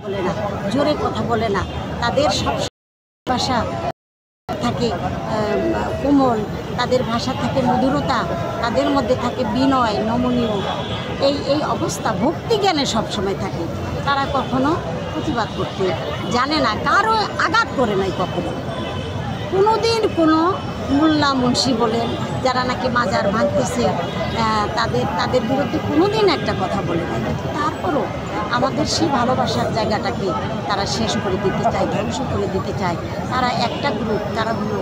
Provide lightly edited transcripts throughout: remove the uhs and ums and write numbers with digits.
বলে না, জোরে কথা বলে না, তাদের সব ভাষা থাকে কোমল, তাদের ভাষা থাকে মধুরতা, তাদের মধ্যে থাকে বিনয়, নমনীয়। এই অবস্থা ভক্তি জ্ঞানে সবসময় থাকে। তারা কখনো প্রতিবাদ করতে জানে না, কারো আঘাত করে নাই কখনো। কোনো দিন কোনো মোল্লা মুন্সি বলেন যারা নাকি মাজার ভাঙতেছে তাদের বিরুদ্ধে কোনো দিন একটা কথা বলে নাই। তারপরও আমাদের সেই ভালোবাসার জায়গাটাকে তারা শেষ করে দিতে চায়, ধ্বংস করে দিতে চায়। তারা একটা গ্রুপ, তারা হলো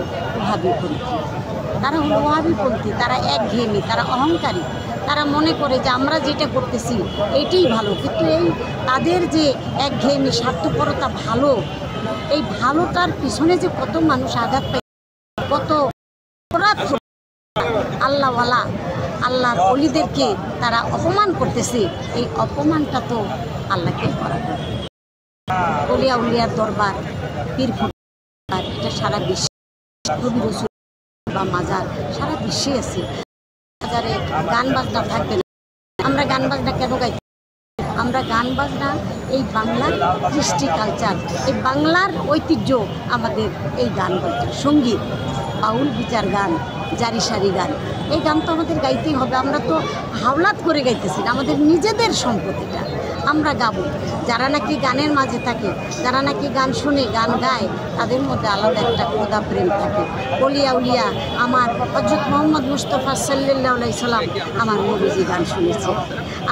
ওয়াহাবিপন্থী। তারা একঘেয়েমি, তারা অহংকারী। তারা মনে করে যে আমরা যেটা করতেছি এইটাই ভালো, কিন্তু এই তাদের যে একঘেয়েমি স্বার্থপরতা ভালো, এই ভালোটার পিছনে যে কত মানুষ আঘাত পায়, কত অপরাধ, আল্লাহওয়ালা আল্লাহর ওলিদেরকে তারা অপমান করতেছে। এই অপমানটা তো আল্লাহকে করা যায়। অলিয়া উলিয়ার দরবার, পীর ফকির, এটা সারা বিশ্বে, নবী রাসূল বা মাজার সারা বিশ্বে আছে। বাজারে গান বাজনা থাকবে না। আমরা গান বাজনা কেন গাইতে? আমরা গান বাজনা এই বাংলার কৃষ্টি কালচার, এই বাংলার ঐতিহ্য আমাদের এই গান বাজনা, সঙ্গীত, বাউল বিচার গান, জারি সারি গান, এই গান তো আমাদের গাইতেই হবে। আমরা তো হাওলাত করে গাইতেছি না, আমাদের নিজেদের সম্পদ এটা, আমরা গাবো। যারা নাকি গানের মাঝে থাকে, যারা নাকি গান শুনে গান গায়, তাদের মধ্যে আলাদা একটা খোদা প্রেম থাকে। অলিয়া উলিয়া আমার হযরত মুহাম্মদ মুস্তাফা সাল্লাল্লাহু আলাইহি সাল্লাম আমার নবীজি গান শুনেছে,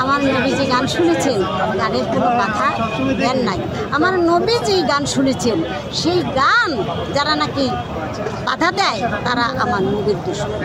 আমার নবীজি গান শুনেছেন, গানের কোনো কথা জ্ঞান নাই। আমার নবীজি গান শুনেছেন, সেই গান যারা নাকি বাধা দেয় তারা আমার নবীর দুশমন।